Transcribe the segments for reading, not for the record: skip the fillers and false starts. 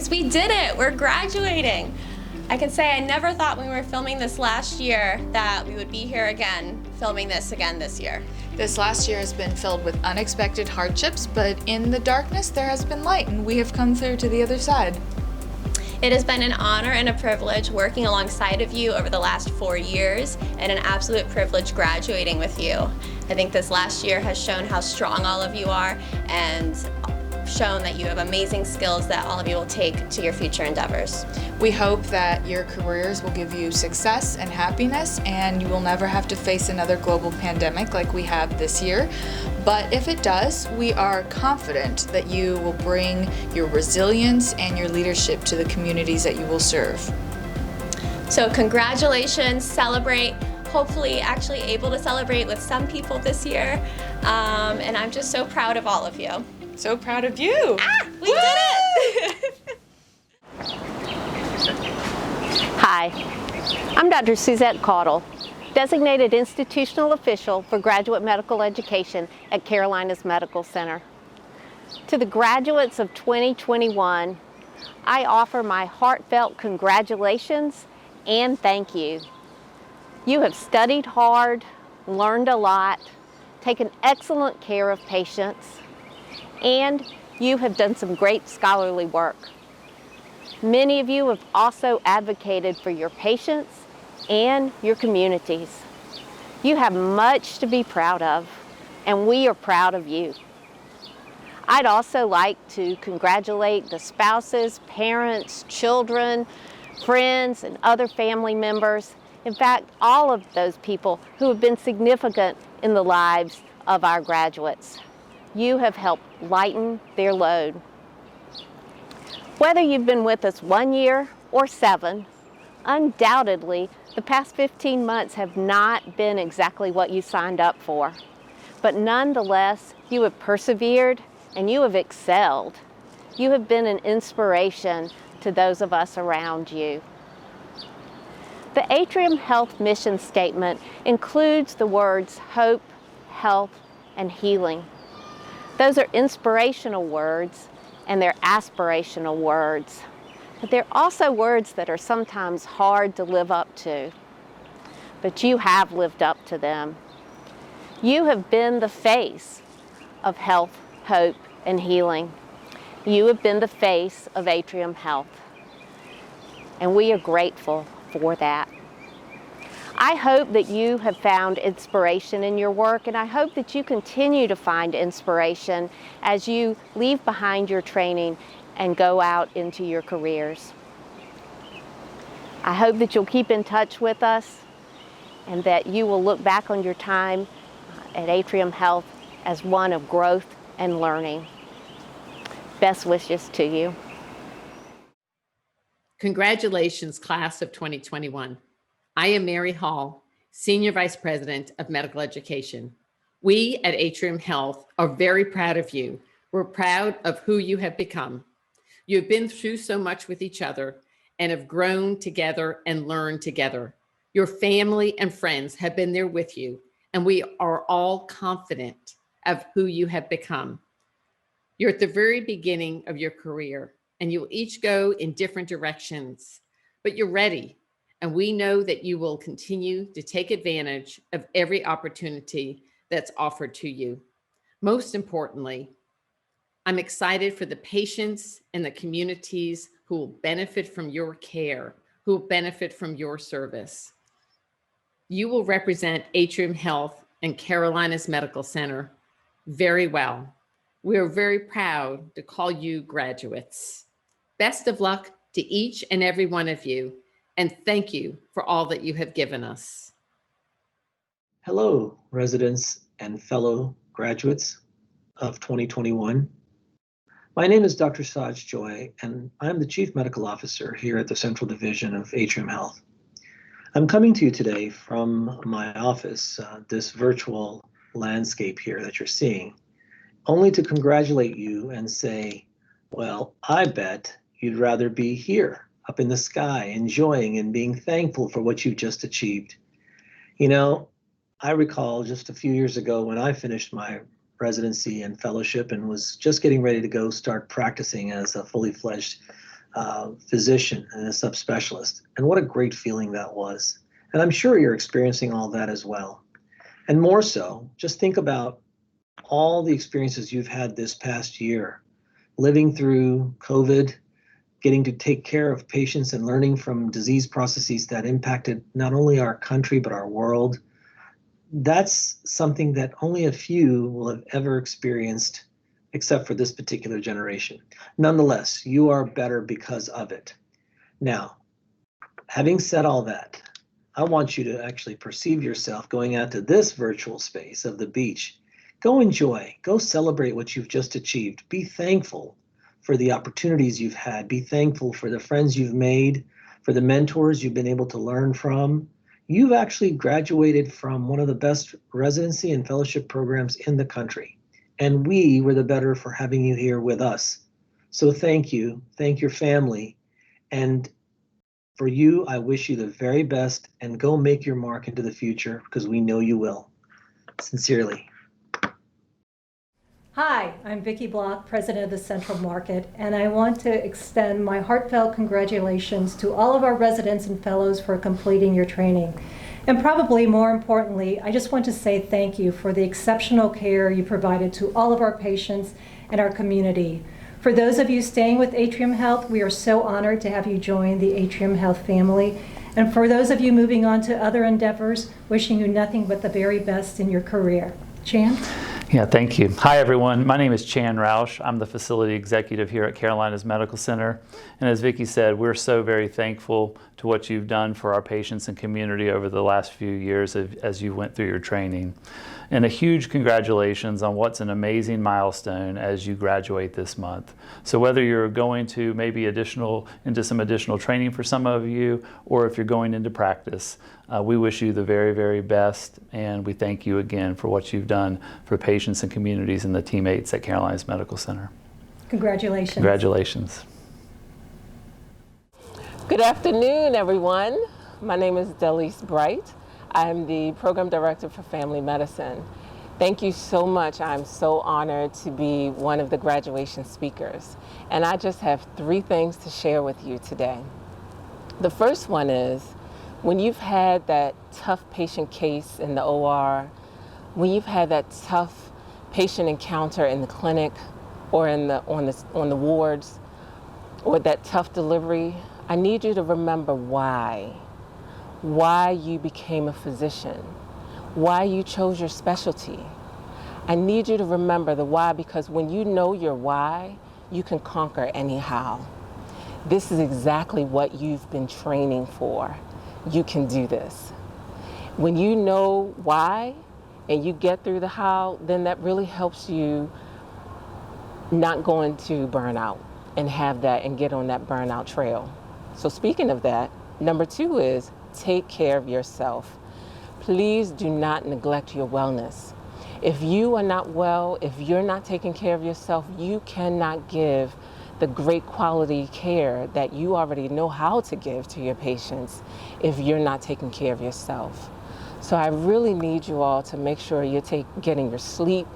guys, we did it. We're graduating. I can say I never thought when we were filming this last year that we would be here again, filming this again this year. This last year has been filled with unexpected hardships, but in the darkness there has been light, and we have come through to the other side. It has been an honor and a privilege working alongside of you over the last 4 years, and an absolute privilege graduating with you. I think this last year has shown how strong all of you are, and shown that you have amazing skills that all of you will take to your future endeavors. We hope that your careers will give you success and happiness, and you will never have to face another global pandemic like we have this year. But if it does, we are confident that you will bring your resilience and your leadership to the communities that you will serve. So congratulations, celebrate. Hopefully actually able to celebrate with some people this year. And I'm just so proud of all of you. So proud of you. We did it! Hi, I'm Dr. Suzette Caudle, Designated Institutional Official for Graduate Medical Education at Carolinas Medical Center. To the graduates of 2021, I offer my heartfelt congratulations and thank you. You have studied hard, learned a lot, taken excellent care of patients, and you have done some great scholarly work. Many of you have also advocated for your patients and your communities. You have much to be proud of, and we are proud of you. I'd also like to congratulate the spouses, parents, children, friends, and other family members. In fact, all of those people who have been significant in the lives of our graduates. You have helped lighten their load. Whether you've been with us 1 year or 7, undoubtedly the past 15 months have not been exactly what you signed up for. But nonetheless, you have persevered and you have excelled. You have been an inspiration to those of us around you. The Atrium Health mission statement includes the words hope, health, and healing. Those are inspirational words and they're aspirational words. But they're also words that are sometimes hard to live up to. But you have lived up to them. You have been the face of health, hope, and healing. You have been the face of Atrium Health. And we are grateful for that. I hope that you have found inspiration in your work, and I hope that you continue to find inspiration as you leave behind your training and go out into your careers. I hope that you'll keep in touch with us and that you will look back on your time at Atrium Health as one of growth and learning. Best wishes to you. Congratulations, class of 2021. I am Mary Hall, Senior Vice President of Medical Education. We at Atrium Health are very proud of you. We're proud of who you have become. You have been through so much with each other and have grown together and learned together. Your family and friends have been there with you, and we are all confident of who you have become. You're at the very beginning of your career, and you'll each go in different directions, but you're ready. And we know that you will continue to take advantage of every opportunity that's offered to you. Most importantly, I'm excited for the patients and the communities who will benefit from your care, who will benefit from your service. You will represent Atrium Health and Carolinas Medical Center very well. We are very proud to call you graduates. Best of luck to each and every one of you. And thank you for all that you have given us. Hello, residents and fellow graduates of 2021. My name is Dr. Saj Joy, and I'm the Chief Medical Officer here at the Central Division of Atrium Health. I'm coming to you today from my office, this virtual landscape here that you're seeing, only to congratulate you and say, well, I bet you'd rather be here up in the sky, enjoying and being thankful for what you just achieved. You know, I recall just a few years ago when I finished my residency and fellowship and was just getting ready to go start practicing as a fully fledged physician and a subspecialist. And what a great feeling that was. And I'm sure you're experiencing all that as well. And more so, just think about all the experiences you've had this past year, living through COVID, getting to take care of patients and learning from disease processes that impacted not only our country, but our world. That's something that only a few will have ever experienced, except for this particular generation. Nonetheless, you are better because of it. Now, having said all that, I want you to actually perceive yourself going out to this virtual space of the beach. Go enjoy, go celebrate what you've just achieved. Be thankful for the opportunities you've had. Be thankful for the friends you've made, for the mentors you've been able to learn from. You've actually graduated from one of the best residency and fellowship programs in the country. And we were the better for having you here with us. So thank you, thank your family. And for you, I wish you the very best, and go make your mark into the future, because we know you will. Sincerely. Hi, I'm Vicki Block, President of the Central Market, and I want to extend my heartfelt congratulations to all of our residents and fellows for completing your training. And probably more importantly, I just want to say thank you for the exceptional care you provided to all of our patients and our community. For those of you staying with Atrium Health, we are so honored to have you join the Atrium Health family. And for those of you moving on to other endeavors, wishing you nothing but the very best in your career. Chan? Yeah, thank you. Hi, everyone. My name is Chan Roush. I'm the facility executive here at Carolinas Medical Center. And as Vicki said, we're so very thankful to what you've done for our patients and community over the last few years as you went through your training. And a huge congratulations on what's an amazing milestone as you graduate this month. So whether you're going to maybe into some additional training for some of you, or if you're going into practice, we wish you the very, very best, and we thank you again for what you've done for patients and communities and the teammates at Carolinas Medical Center. Congratulations. Congratulations. Good afternoon, everyone. My name is Delise Bright. I'm the Program Director for Family Medicine. Thank you so much. I'm so honored to be one of the graduation speakers. And I just have 3 things to share with you today. The first one is, when you've had that tough patient case in the OR, when you've had that tough patient encounter in the clinic or on the wards, or that tough delivery, I need you to remember why you became a physician, why you chose your specialty. I need you to remember the why, because when you know your why, you can conquer anyhow. This is exactly what you've been training for. You can do this. When you know why and you get through the how, then that really helps you not go into burnout and have that and get on that burnout trail. So speaking of that, number 2 is take care of yourself. Please do not neglect your wellness. If you are not well, if you're not taking care of yourself, you cannot give the great quality care that you already know how to give to your patients if you're not taking care of yourself. So I really need you all to make sure you're getting your sleep,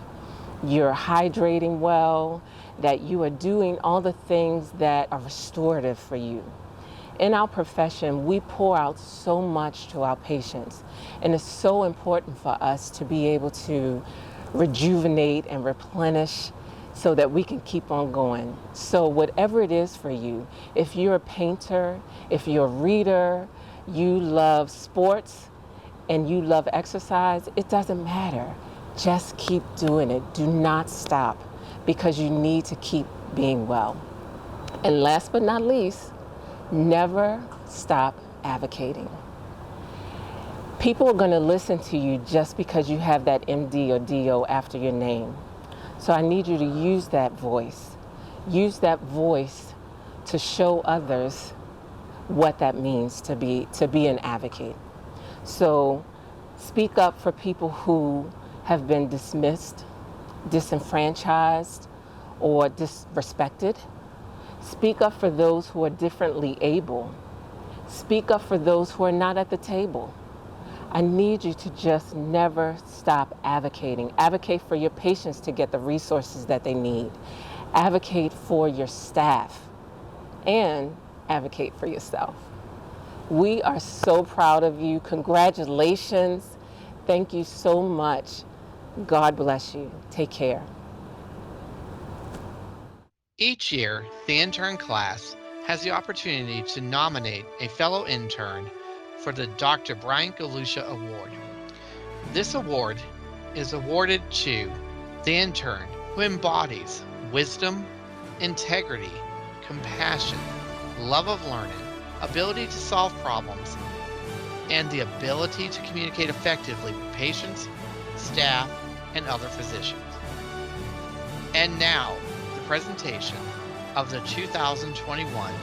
you're hydrating well, that you are doing all the things that are restorative for you. In our profession, we pour out so much to our patients, and it's so important for us to be able to rejuvenate and replenish so that we can keep on going. So whatever it is for you, if you're a painter, if you're a reader, you love sports, and you love exercise, it doesn't matter. Just keep doing it. Do not stop, because you need to keep being well. And last but not least, never stop advocating. People are going to listen to you just because you have that MD or DO after your name. So I need you to use that voice. Use that voice to show others what that means to be an advocate. So speak up for people who have been dismissed, disenfranchised, or disrespected. Speak up for those who are differently able. Speak up for those who are not at the table. I need you to just never stop advocating. Advocate for your patients to get the resources that they need. Advocate for your staff and advocate for yourself. We are so proud of you. Congratulations. Thank you so much. God bless you. Take care. Each year, the intern class has the opportunity to nominate a fellow intern for the Dr. Brian Galusha Award. This award is awarded to the intern who embodies wisdom, integrity, compassion, love of learning, ability to solve problems, and the ability to communicate effectively with patients, staff, and other physicians. And now, the presentation of the 2021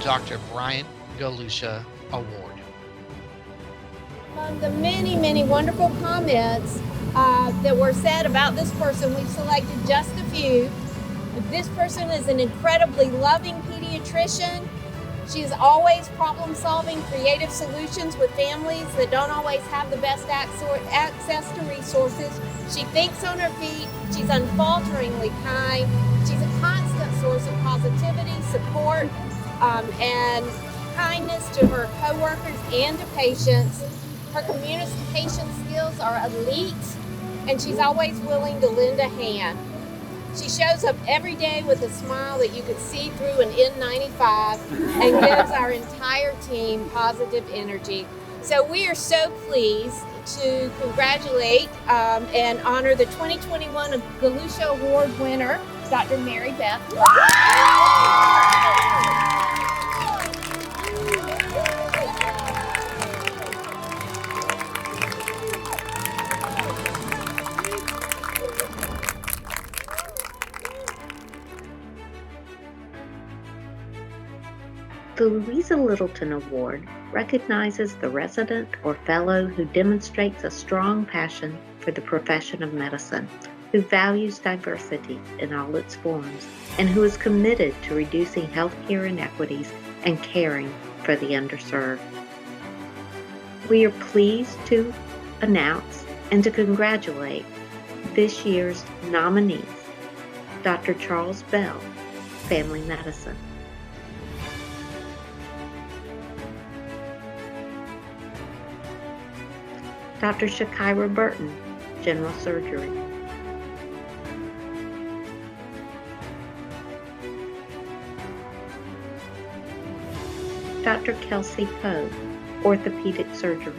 Dr. Brian Galusha Award. Among the many, many wonderful comments that were said about this person, we've selected just a few. This person is an incredibly loving pediatrician. She is always problem-solving creative solutions with families that don't always have the best access to resources. She thinks on her feet. She's unfalteringly kind. She's a constant source of positivity, support, and kindness to her coworkers and to patients. Her communication skills are elite, and she's always willing to lend a hand. She shows up every day with a smile that you could see through an N95 and gives our entire team positive energy. So we are so pleased to congratulate and honor the 2021 Galusha Award winner, Dr. Mary Beth. The Louisa Littleton Award recognizes the resident or fellow who demonstrates a strong passion for the profession of medicine, who values diversity in all its forms, and who is committed to reducing healthcare inequities and caring for the underserved. We are pleased to announce and to congratulate this year's nominees, Dr. Charles Bell, Family Medicine; Dr. Shakira Burton, General Surgery; Dr. Kelsey Poe, Orthopedic Surgery;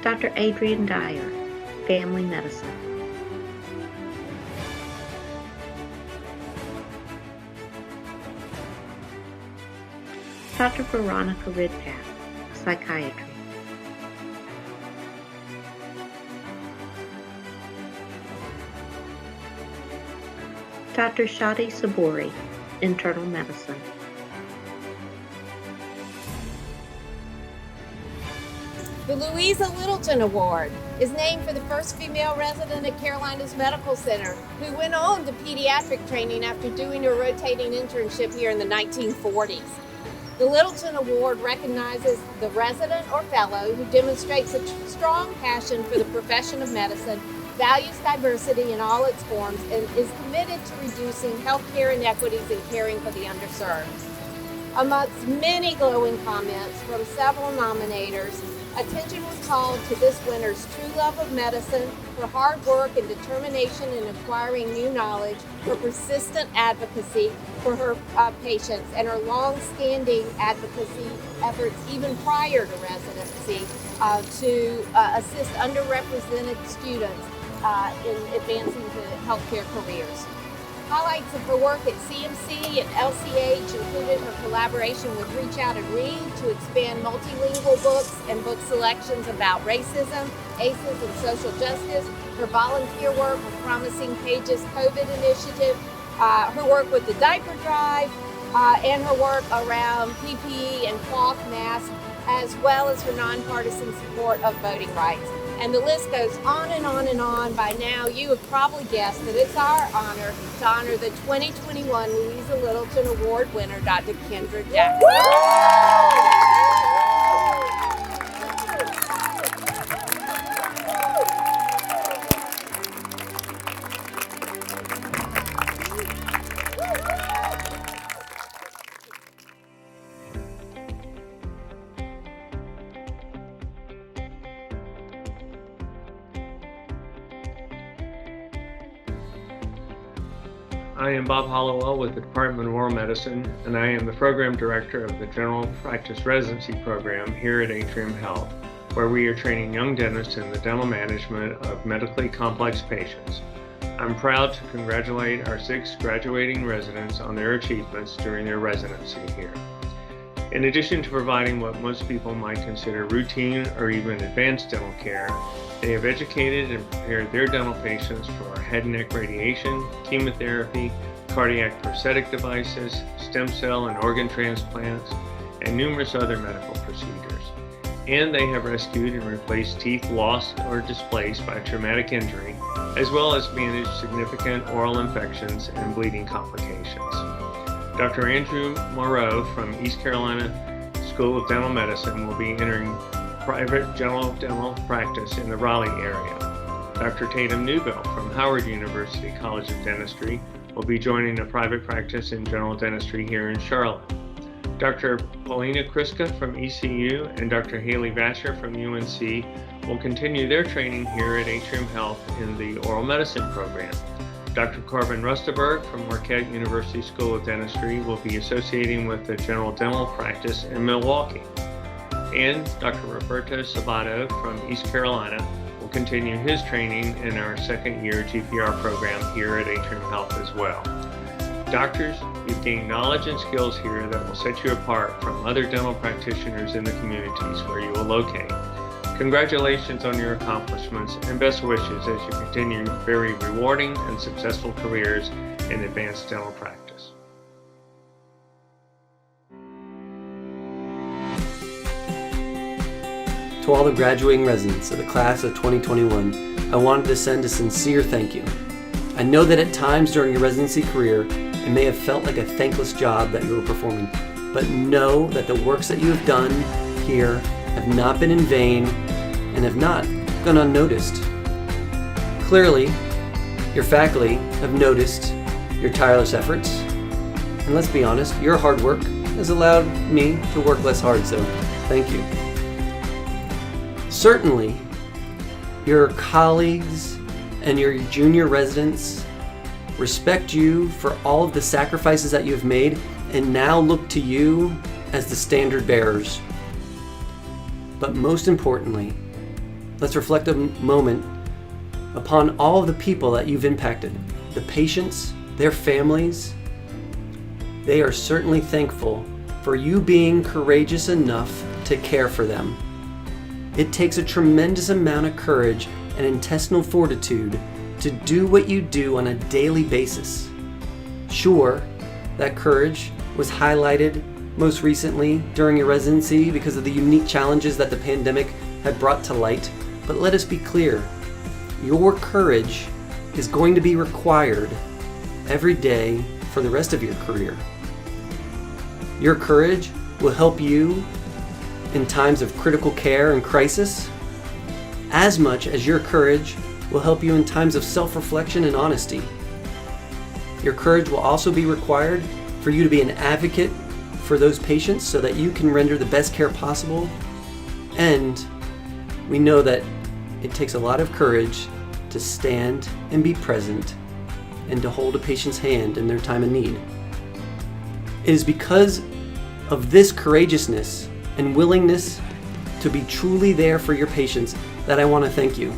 Dr. Adrian Dyer, Family Medicine; Dr. Veronica Ridpath, Psychiatry; Dr. Shadi Saburi, Internal Medicine; The Louisa Littleton Award is named for the first female resident at Carolinas Medical Center who went on to pediatric training after doing her rotating internship here in the 1940s. The Littleton Award recognizes the resident or fellow who demonstrates a strong passion for the profession of medicine, values diversity in all its forms, and is committed to reducing healthcare inequities and caring for the underserved. Amongst many glowing comments from several nominators, attention was called to this winner's true love of medicine, her hard work and determination in acquiring new knowledge, her persistent advocacy for her patients, and her long-standing advocacy efforts even prior to residency to assist underrepresented students in advancing to healthcare careers. Highlights of her work at CMC and LCH included her collaboration with Reach Out and Read to expand multilingual books and book selections about racism, ACEs, and social justice, her volunteer work with Promising Pages COVID initiative, her work with the diaper drive, and her work around PPE and cloth masks, as well as her nonpartisan support of voting rights. And the list goes on and on and on. By now, you have probably guessed that it's our honor to honor the 2021 Louisa Littleton Award winner, Dr. Kendra Jackson. I am Bob Hollowell with the Department of Oral Medicine, and I am the Program Director of the General Practice Residency Program here at Atrium Health, where we are training young dentists in the dental management of medically complex patients. I'm proud to congratulate our 6 graduating residents on their achievements during their residency here. In addition to providing what most people might consider routine or even advanced dental care, they have educated and prepared their dental patients for head and neck radiation, chemotherapy, cardiac prosthetic devices, stem cell and organ transplants, and numerous other medical procedures. And they have rescued and replaced teeth lost or displaced by traumatic injury, as well as managed significant oral infections and bleeding complications. Dr. Andrew Moreau from East Carolina School of Dental Medicine will be entering private general dental practice in the Raleigh area. Dr. Tatum Newbill from Howard University College of Dentistry will be joining a private practice in general dentistry here in Charlotte. Dr. Paulina Kriska from ECU and Dr. Haley Vasher from UNC will continue their training here at Atrium Health in the oral medicine program. Dr. Corbin Rustenberg from Marquette University School of Dentistry will be associating with the general dental practice in Milwaukee. And Dr. Roberto Sabato from East Carolina will continue his training in our second-year GPR program here at Atrium Health as well. Doctors, you've gained knowledge and skills here that will set you apart from other dental practitioners in the communities where you will locate. Congratulations on your accomplishments and best wishes as you continue very rewarding and successful careers in advanced dental practice. To all the graduating residents of the class of 2021, I wanted to send a sincere thank you. I know that at times during your residency career, it may have felt like a thankless job that you were performing, but know that the works that you have done here have not been in vain and have not gone unnoticed. Clearly, your faculty have noticed your tireless efforts, and let's be honest, your hard work has allowed me to work less hard, so thank you. Certainly, your colleagues and your junior residents respect you for all of the sacrifices that you have made and now look to you as the standard bearers. But most importantly, let's reflect a moment upon all of the people that you've impacted, the patients, their families. They are certainly thankful for you being courageous enough to care for them. It takes a tremendous amount of courage and intestinal fortitude to do what you do on a daily basis. Sure, that courage was highlighted most recently during your residency because of the unique challenges that the pandemic had brought to light, but let us be clear, your courage is going to be required every day for the rest of your career. Your courage will help you in times of critical care and crisis, as much as your courage will help you in times of self-reflection and honesty. Your courage will also be required for you to be an advocate for those patients so that you can render the best care possible. And we know that it takes a lot of courage to stand and be present and to hold a patient's hand in their time of need. It is because of this courageousness and willingness to be truly there for your patients that I want to thank you.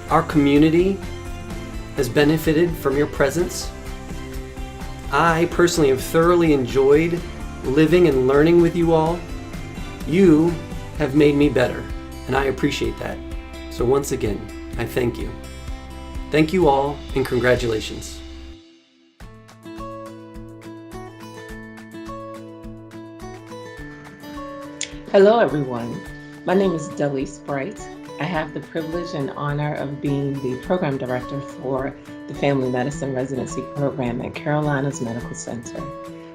Our community has benefited from your presence. I personally have thoroughly enjoyed living and learning with you all. You have made me better, and I appreciate that. So once again, I thank you. Thank you all, and congratulations. Hello everyone, my name is Delise Bright. I have the privilege and honor of being the Program Director for the Family Medicine Residency Program at Carolinas Medical Center.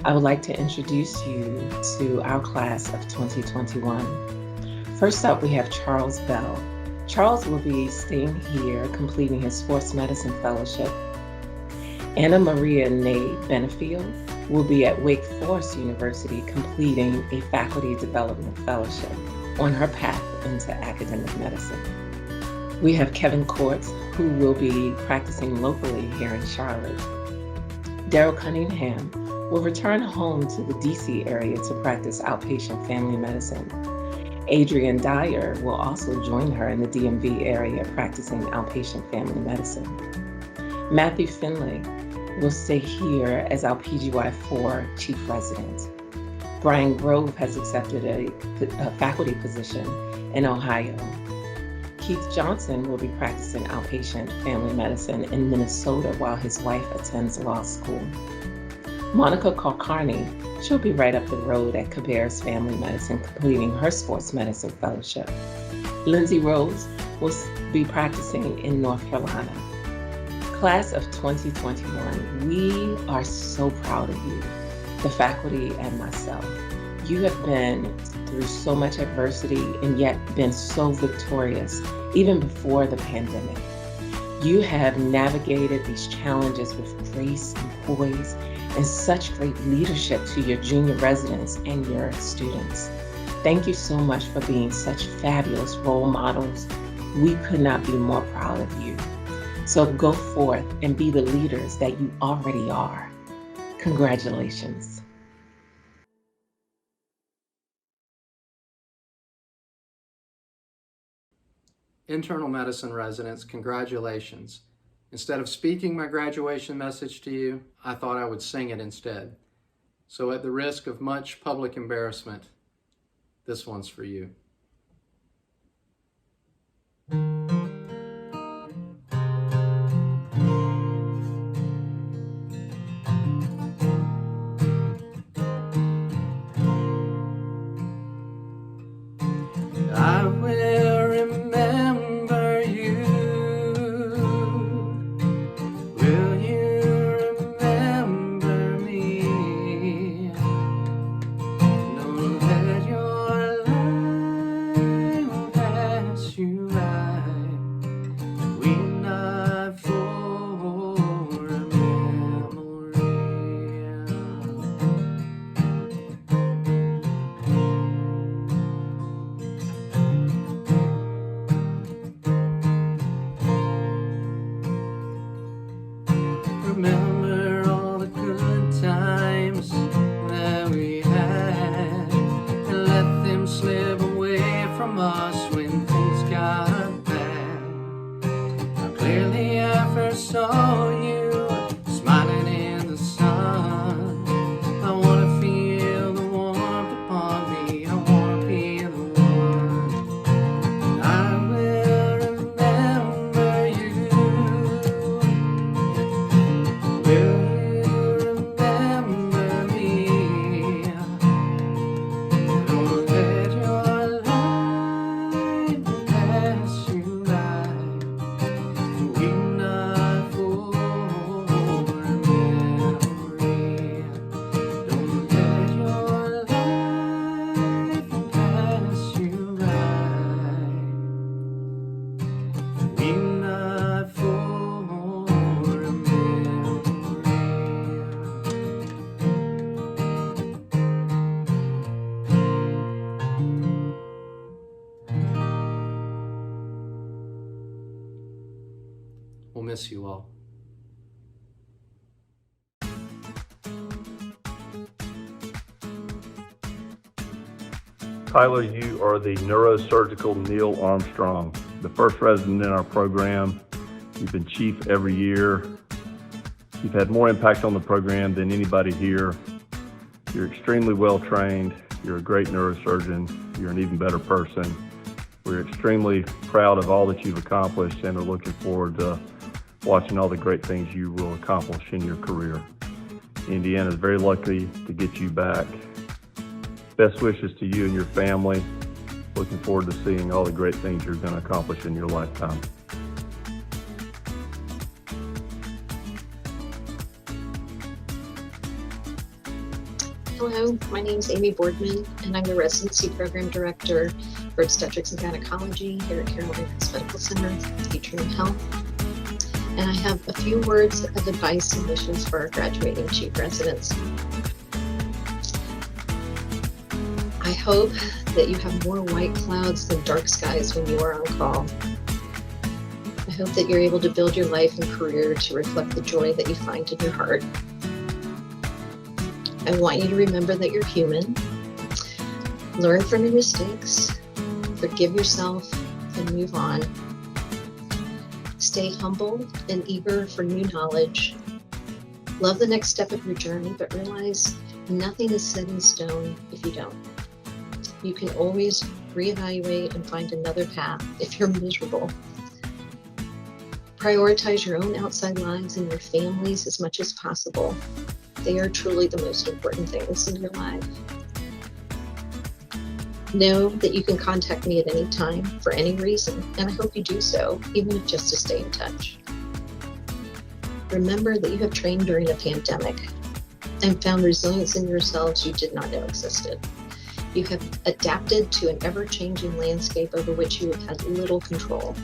I would like to introduce you to our class of 2021. First up, we have Charles Bell. Charles will be staying here completing his Sports Medicine Fellowship. Anna Maria Ney Benefield will be at Wake Forest University completing a Faculty Development Fellowship on her path into academic medicine. We have Kevin Courts, who will be practicing locally here in Charlotte. Daryl Cunningham will return home to the DC area to practice outpatient family medicine. Adrian Dyer will also join her in the DMV area practicing outpatient family medicine. Matthew Finley will stay here as our PGY4 chief resident. Brian Grove has accepted a faculty position in Ohio. Keith Johnson will be practicing outpatient family medicine in Minnesota while his wife attends law school. Monica Kulkarni, she'll be right up the road at Cabarrus Family Medicine, completing her sports medicine fellowship. Lindsay Rose will be practicing in North Carolina. Class of 2021, we are so proud of you, the faculty and myself. You have been through so much adversity and yet been so victorious, even before the pandemic. You have navigated these challenges with grace and poise and such great leadership to your junior residents and your students. Thank you so much for being such fabulous role models. We could not be more proud of you. So go forth and be the leaders that you already are. Congratulations. Internal medicine residents, congratulations. Instead of speaking my graduation message to you, I thought I would sing it instead. So at the risk of much public embarrassment, this one's for you. I will remember you. Will you remember me? Don't let your life pass you by. Weep not for a memory. Remember all the good times that we had, and let them slip away from us when things got bad. Now clearly I first saw you smiling in the sun. I wanna feel the warmth upon me, I wanna be the one. I will remember you. Will you remember me? Don't let your life pass you by. Weep not for a memory. Don't let your life pass you by. Weep not for a memory. We'll miss you all. Tyler, you are the neurosurgical Neil Armstrong, the first resident in our program. You've been chief every year. You've had more impact on the program than anybody here. You're extremely well trained. You're a great neurosurgeon. You're an even better person. We're extremely proud of all that you've accomplished and are looking forward to watching all the great things you will accomplish in your career. Indiana is very lucky to get you back. Best wishes to you and your family. Looking forward to seeing all the great things you're going to accomplish in your lifetime. Hello, my name is Amy Boardman, and I'm the Residency Program Director for Obstetrics and Gynecology here at Carolinas Medical Center, Atrium Health. And I have a few words of advice and wishes for our graduating chief residents. I hope that you have more white clouds than dark skies when you are on call. I hope that you're able to build your life and career to reflect the joy that you find in your heart. I want you to remember that you're human. Learn from your mistakes, forgive yourself, and move on. Stay humble and eager for new knowledge. Love the next step of your journey, but realize nothing is set in stone if you don't. You can always reevaluate and find another path if you're miserable. Prioritize your own outside lives and your families as much as possible. They are truly the most important things in your life. Know that you can contact me at any time for any reason, and I hope you do so, even if just to stay in touch. Remember that you have trained during a pandemic and found resilience in yourselves you did not know existed. You have adapted to an ever-changing landscape over which you have had little control.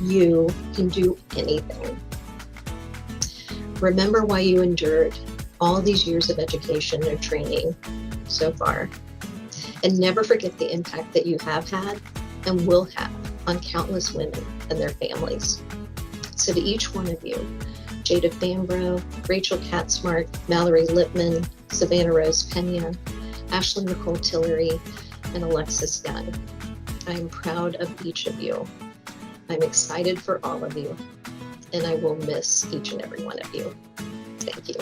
You can do anything. Remember why you endured all these years of education and training so far. And never forget the impact that you have had and will have on countless women and their families. So to each one of you, Jada Fambro, Rachel Katzmark, Mallory Lipman, Savannah Rose Pena, Ashley Nicole Tillery, and Alexis Young, I am proud of each of you. I'm excited for all of you, and I will miss each and every one of you. Thank you.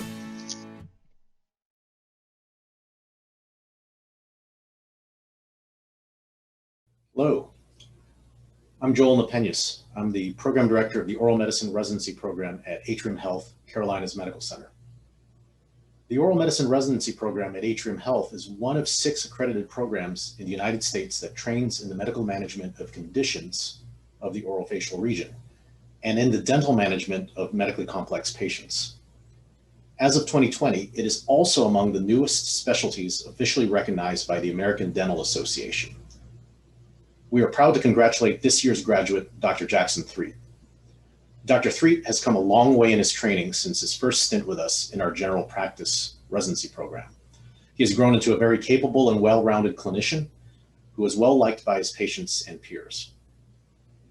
Hello, I'm Joel Napenas. I'm the Program Director of the Oral Medicine Residency Program at Atrium Health, Carolinas Medical Center. The Oral Medicine Residency Program at Atrium Health is one of 6 accredited programs in the United States that trains in the medical management of conditions of the orofacial region and in the dental management of medically complex patients. As of 2020, it is also among the newest specialties officially recognized by the American Dental Association. We are proud to congratulate this year's graduate, Dr. Jackson Threet. Dr. Threet has come a long way in his training since his first stint with us in our general practice residency program. He has grown into a very capable and well-rounded clinician who is well liked by his patients and peers.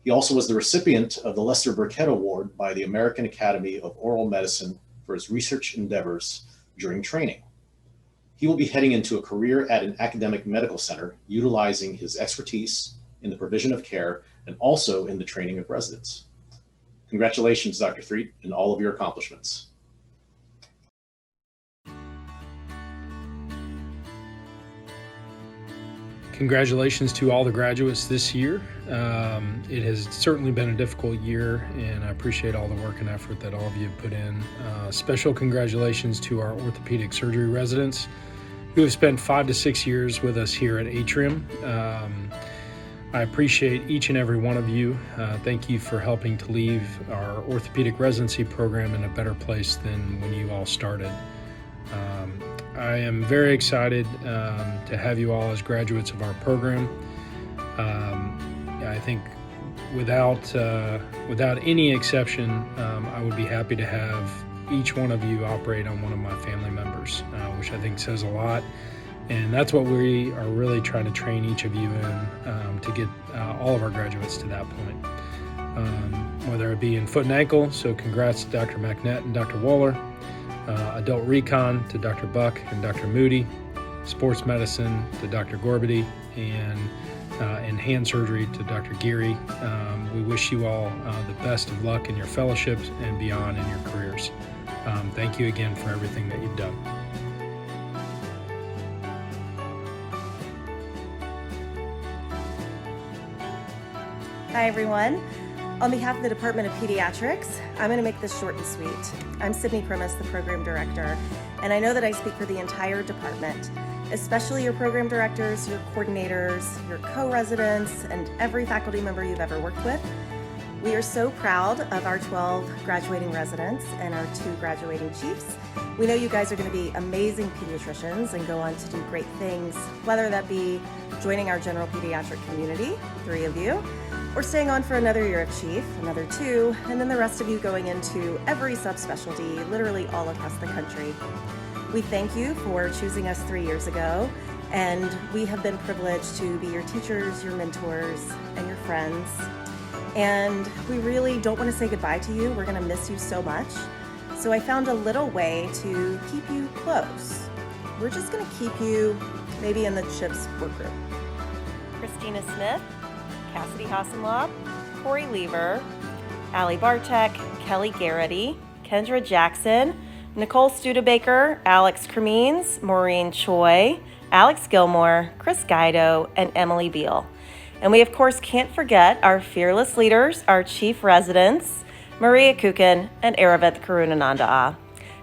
He also was the recipient of the Lester Burkett Award by the American Academy of Oral Medicine for his research endeavors during training. He will be heading into a career at an academic medical center, utilizing his expertise in the provision of care and also in the training of residents. Congratulations, Dr. Threet, and all of your accomplishments. Congratulations to all the graduates this year. It has certainly been a difficult year, and I appreciate all the work and effort that all of you have put in. Special congratulations to our orthopedic surgery residents who have spent 5 to 6 years with us here at Atrium. I appreciate each and every one of you. Thank you for helping to leave our orthopedic residency program in a better place than when you all started. I am very excited to have you all as graduates of our program. I think without any exception, I would be happy to have each one of you operate on one of my family members, which I think says a lot. And that's what we are really trying to train each of you in to get all of our graduates to that point. Whether it be in foot and ankle, so congrats to Dr. McNett and Dr. Waller, adult recon to Dr. Buck and Dr. Moody, sports medicine to Dr. Gorbedy, and in hand surgery to Dr. Geary. We wish you all the best of luck in your fellowships and beyond in your careers. Thank you again for everything that you've done. Hi everyone. On behalf of the Department of Pediatrics, I'm going to make this short and sweet. I'm Sydney Primus, the Program Director, and I know that I speak for the entire department, especially your program directors, your coordinators, your co-residents, and every faculty member you've ever worked with. We are so proud of our 12 graduating residents and our 2 graduating chiefs. We know you guys are going to be amazing pediatricians and go on to do great things, whether that be joining our general pediatric community, 3 of you, or staying on for another year of chief, another 2, and then the rest of you going into every subspecialty, literally all across the country. We thank you for choosing us 3 years ago, and we have been privileged to be your teachers, your mentors, and your friends. And we really don't want to say goodbye to you. We're going to miss you so much. So I found a little way to keep you close. We're just going to keep you maybe in the CHIP support group. Christina Smith, Cassidy Hasselhoff, Corey Lever, Allie Bartek, Kelly Garrity, Kendra Jackson, Nicole Studebaker, Alex Cremines, Maureen Choi, Alex Gilmore, Chris Guido, and Emily Beal. And we, of course, can't forget our fearless leaders, our chief residents, Maria Kukin and Aravind Karunananda.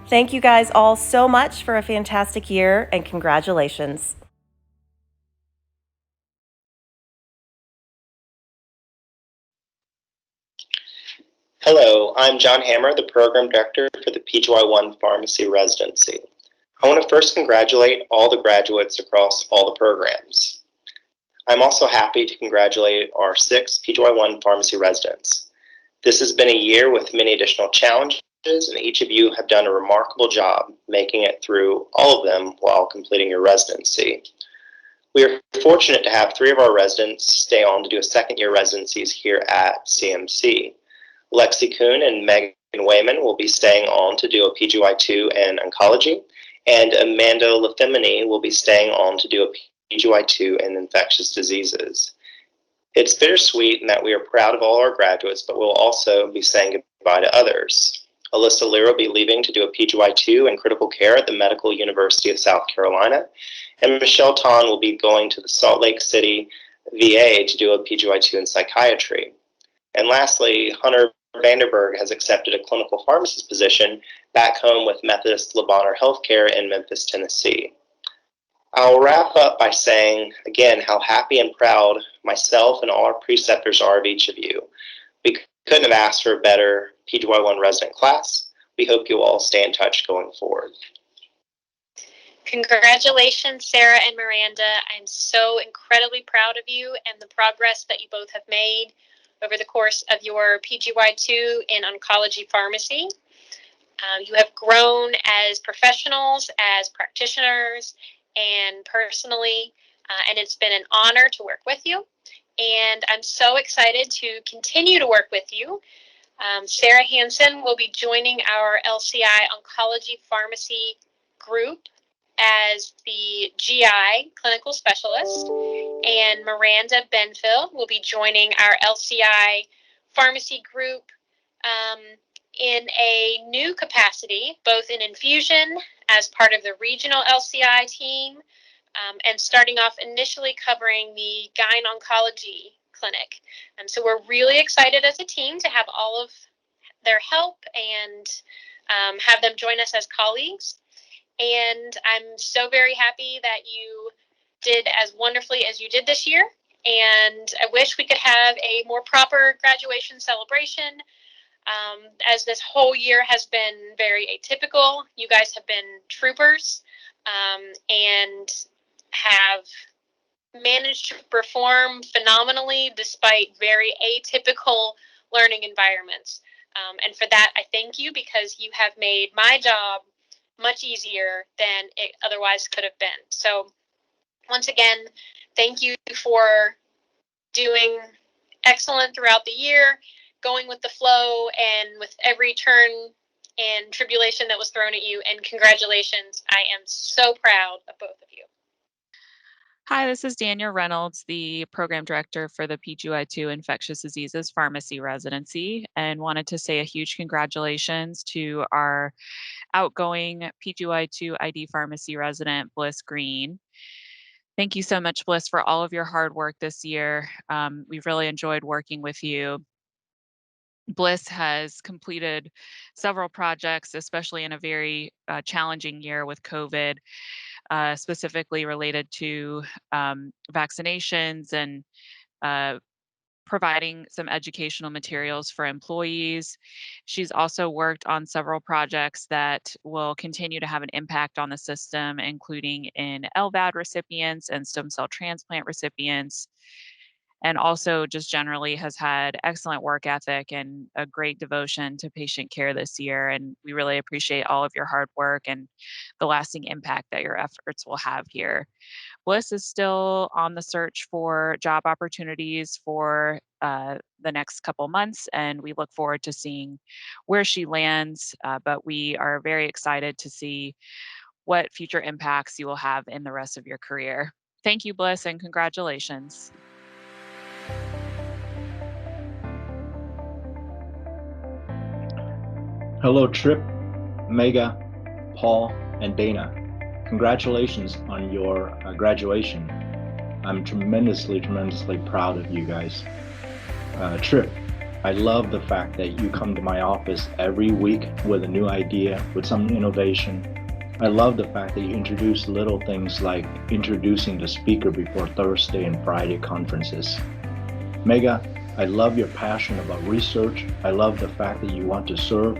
Thank you guys all so much for a fantastic year, and congratulations. Hello, I'm John Hammer, the Program Director for the PGY1 Pharmacy Residency. I want to first congratulate all the graduates across all the programs. I'm also happy to congratulate our 6 PGY1 Pharmacy residents. This has been a year with many additional challenges, and each of you have done a remarkable job making it through all of them while completing your residency. We are fortunate to have 3 of our residents stay on to do a second-year residencies here at CMC. Lexi Kuhn and Megan Wayman will be staying on to do a PGY2 in oncology, and Amanda Lefemini will be staying on to do a PGY2 in infectious diseases. It's bittersweet in that we are proud of all our graduates, but we'll also be saying goodbye to others. Alyssa Lear will be leaving to do a PGY2 in critical care at the Medical University of South Carolina, and Michelle Ton will be going to the Salt Lake City VA to do a PGY2 in psychiatry. And lastly, Hunter Vanderberg has accepted a clinical pharmacist position back home with Methodist Le Bonheur Healthcare in Memphis, Tennessee. I'll wrap up by saying, again, how happy and proud myself and all our preceptors are of each of you. We couldn't have asked for a better PGY1 resident class. We hope you all stay in touch going forward. Congratulations, Sarah and Miranda. I'm so incredibly proud of you and the progress that you both have made over the course of your PGY2 in oncology pharmacy. You have grown as professionals, as practitioners, and personally, and it's been an honor to work with you. And I'm so excited to continue to work with you. Sarah Hansen will be joining our LCI Oncology Pharmacy group as the GI clinical specialist, and Miranda Benfield will be joining our LCI pharmacy group in a new capacity, both in infusion as part of the regional LCI team, and starting off initially covering the Gyn Oncology clinic. So we're really excited as a team to have all of their help and have them join us as colleagues. And I'm so very happy that you did as wonderfully as you did this year. And I wish we could have a more proper graduation celebration. As this whole year has been very atypical, you guys have been troopers and have managed to perform phenomenally despite very atypical learning environments. And for that, I thank you, because you have made my job much easier than it otherwise could have been. So once again, thank you for doing excellent throughout the year, going with the flow and with every turn and tribulation that was thrown at you, and congratulations. I am so proud of both of you. Hi, this is Daniel Reynolds, the Program Director for the PGY2 Infectious Diseases Pharmacy Residency, and wanted to say a huge congratulations to our outgoing PGY2 ID Pharmacy resident, Bliss Green. Thank you so much, Bliss, for all of your hard work this year. We've really enjoyed working with you. Bliss has completed several projects, especially in a very challenging year with COVID, specifically related to vaccinations and providing some educational materials for employees. She's also worked on several projects that will continue to have an impact on the system, including in LVAD recipients and stem cell transplant recipients. and also just generally has had excellent work ethic and a great devotion to patient care this year. And we really appreciate all of your hard work and the lasting impact that your efforts will have here. Bliss is still on the search for job opportunities for the next couple months, and we look forward to seeing where she lands. But we are very excited to see what future impacts you will have in the rest of your career. Thank you, Bliss, and congratulations. Hello, Trip, Mega, Paul, and Dana. Congratulations on your graduation. I'm tremendously proud of you guys. Trip, I love the fact that you come to my office every week with a new idea, with some innovation. I love the fact that you introduce little things like introducing the speaker before Thursday and Friday conferences. Mega, I love your passion about research. I love the fact that you want to serve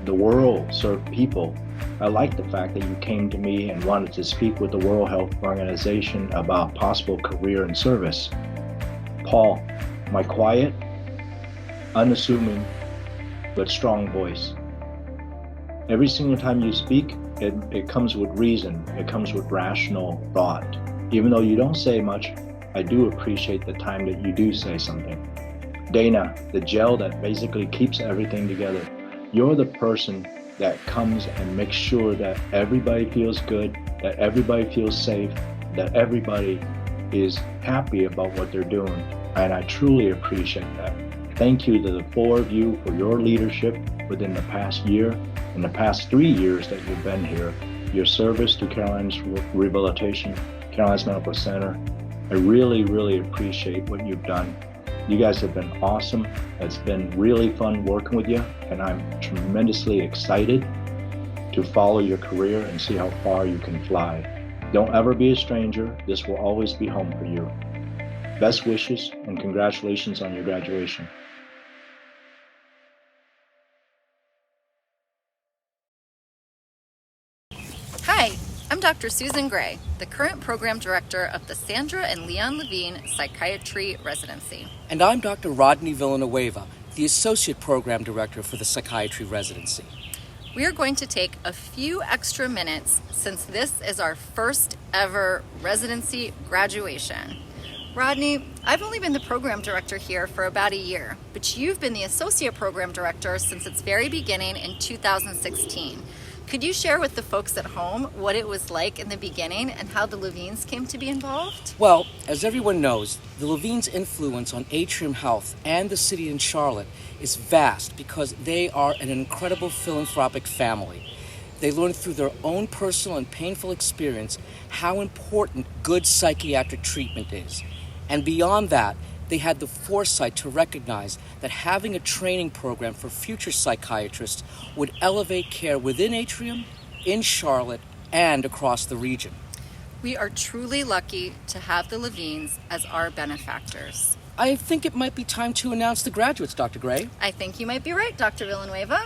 the world, serve people. I like the fact that you came to me and wanted to speak with the World Health Organization about possible career in service. Paul, my quiet, unassuming, but strong voice. Every single time you speak, it comes with reason, it comes with rational thought. Even though you don't say much, I do appreciate the time that you do say something. Dana, the gel that basically keeps everything together. You're the person that comes and makes sure that everybody feels good, that everybody feels safe, that everybody is happy about what they're doing. And I truly appreciate that. Thank you to the four of you for your leadership within the past year and the past 3 years that you've been here. Your service to Carolinas Rehabilitation, Carolinas Medical Center. I really appreciate what you've done. You guys have been awesome. It's been really fun working with you, and I'm tremendously excited to follow your career and see how far you can fly. Don't ever be a stranger. This will always be home for you. Best wishes and congratulations on your graduation. Hi, I'm Dr. Susan Gray, the current program director of the Sandra and Leon Levine Psychiatry Residency. And I'm Dr. Rodney Villanueva, the associate program director for the Psychiatry Residency. We are going to take a few extra minutes since this is our first ever residency graduation. Rodney, I've only been the program director here for about a year, but you've been the associate program director since its very beginning in 2016. Could you share with the folks at home what it was like in the beginning and how the Levines came to be involved? Well, as everyone knows, the Levines' influence on Atrium Health and the city in Charlotte is vast because they are an incredible philanthropic family. They learned through their own personal and painful experience how important good psychiatric treatment is. And beyond that, they had the foresight to recognize that having a training program for future psychiatrists would elevate care within Atrium, in Charlotte, and across the region. We are truly lucky to have the Levines as our benefactors. I think it might be time to announce the graduates, Dr. Gray. I think you might be right, Dr. Villanueva.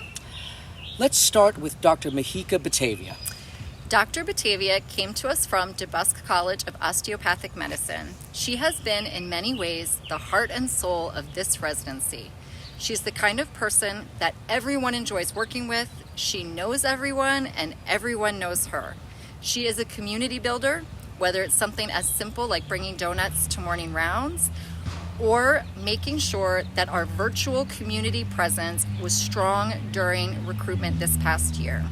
Let's start with Dr. Mahika Batavia. Dr. Batavia came to us from DeBusk College of Osteopathic Medicine. She has been, in many ways, the heart and soul of this residency. She's the kind of person that everyone enjoys working with. She knows everyone, and everyone knows her. She is a community builder, whether it's something as simple like bringing donuts to morning rounds, or making sure that our virtual community presence was strong during recruitment this past year.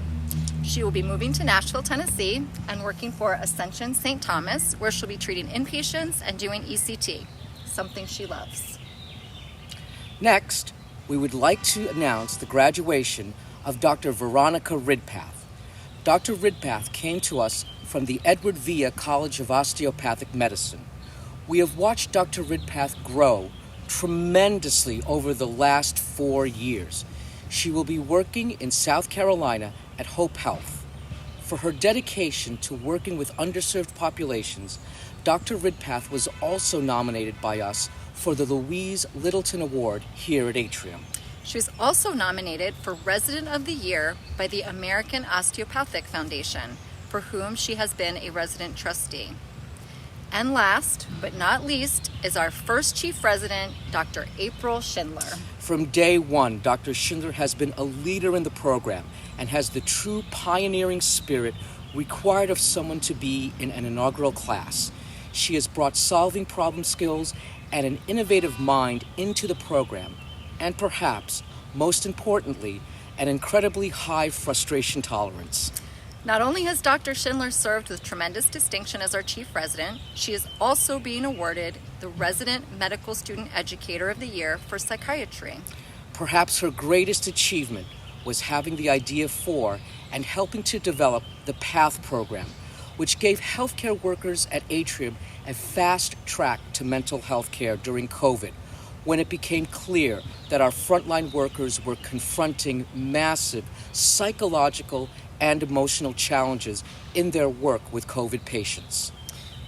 She will be moving to Nashville, Tennessee, and working for Ascension St. Thomas, where she'll be treating inpatients and doing ECT, something she loves. Next, we would like to announce the graduation of Dr. Veronica Ridpath. Dr. Ridpath came to us from the Edward Via College of Osteopathic Medicine. We have watched Dr. Ridpath grow tremendously over the last 4 years. She will be working in South Carolina at Hope Health. For her dedication to working with underserved populations, Dr. Ridpath was also nominated by us for the Louise Littleton Award here at Atrium. She was also nominated for Resident of the Year by the American Osteopathic Foundation, for whom she has been a resident trustee. And last but not least is our first chief resident, Dr. April Schindler. From day one, Dr. Schindler has been a leader in the program and has the true pioneering spirit required of someone to be in an inaugural class. She has brought solving problem skills and an innovative mind into the program, and perhaps, most importantly, an incredibly high frustration tolerance. Not only has Dr. Schindler served with tremendous distinction as our chief resident, she is also being awarded the Resident Medical Student Educator of the Year for Psychiatry. Perhaps her greatest achievement was having the idea for and helping to develop the PATH program, which gave healthcare workers at Atrium a fast track to mental health care during COVID, when it became clear that our frontline workers were confronting massive psychological and emotional challenges in their work with COVID patients.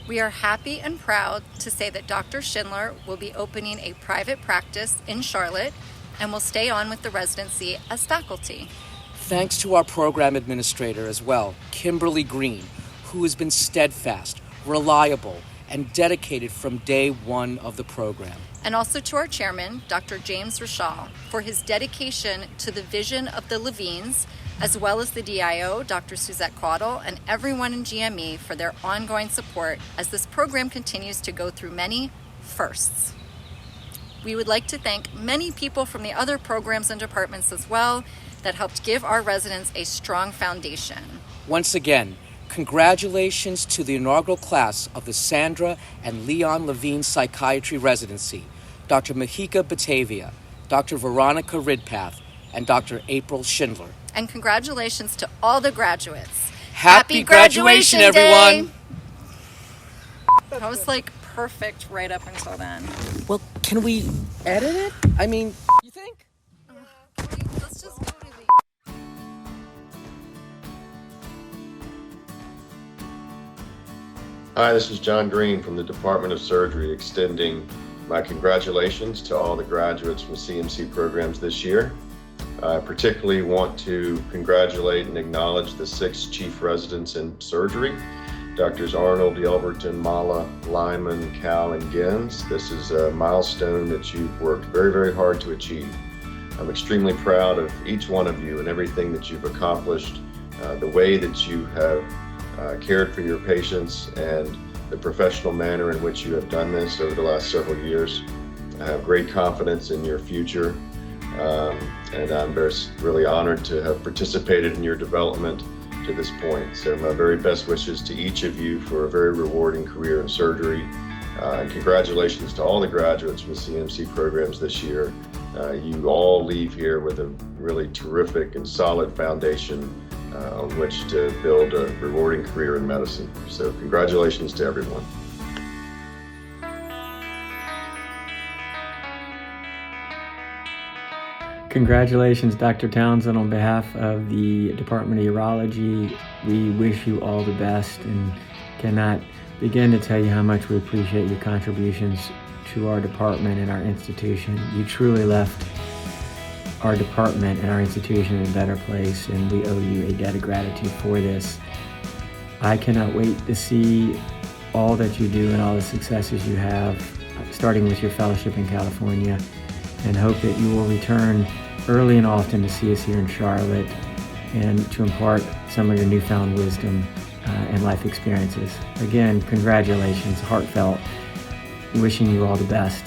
We are happy and proud to say that Dr. Schindler will be opening a private practice in Charlotte and will stay on with the residency as faculty. Thanks to our program administrator as well, Kimberly Green, who has been steadfast, reliable, and dedicated from day one of the program. And also to our chairman, Dr. James Rashall, for his dedication to the vision of the Levines, as well as the DIO, Dr. Suzette Caudle, and everyone in GME for their ongoing support as this program continues to go through many firsts. We would like to thank many people from the other programs and departments as well that helped give our residents a strong foundation. Once again, congratulations to the inaugural class of the Sandra and Leon Levine Psychiatry Residency, Dr. Mahika Batavia, Dr. Veronica Ridpath, and Dr. April Schindler. And congratulations to all the graduates. Happy graduation, everyone! That was like perfect right up until then. Well, can we edit it? I mean, you think? Let's just go to the... Hi, this is John Green from the Department of Surgery, extending my congratulations to all the graduates from CMC programs this year. I particularly want to congratulate and acknowledge the 6 chief residents in surgery, Drs. Arnold, Yelverton, Mala, Lyman, Cal, and Gins. This is a milestone that you've worked very, very hard to achieve. I'm extremely proud of each one of you and everything that you've accomplished, the way that you have cared for your patients, and the professional manner in which you have done this over the last several years. I have great confidence in your future, and I'm really honored to have participated in your development to this point. So my very best wishes to each of you for a very rewarding career in surgery, and congratulations to all the graduates from the CMC programs this year. You all leave here with a really terrific and solid foundation on which to build a rewarding career in medicine. So congratulations to everyone. Congratulations, Dr. Townsend, on behalf of the Department of Urology. We wish you all the best and cannot begin to tell you how much we appreciate your contributions to our department and our institution. You truly left our department and our institution in a better place, and we owe you a debt of gratitude for this. I cannot wait to see all that you do and all the successes you have, starting with your fellowship in California, and hope that you will return early and often to see us here in Charlotte and to impart some of your newfound wisdom and life experiences. Again, congratulations, heartfelt, wishing you all the best.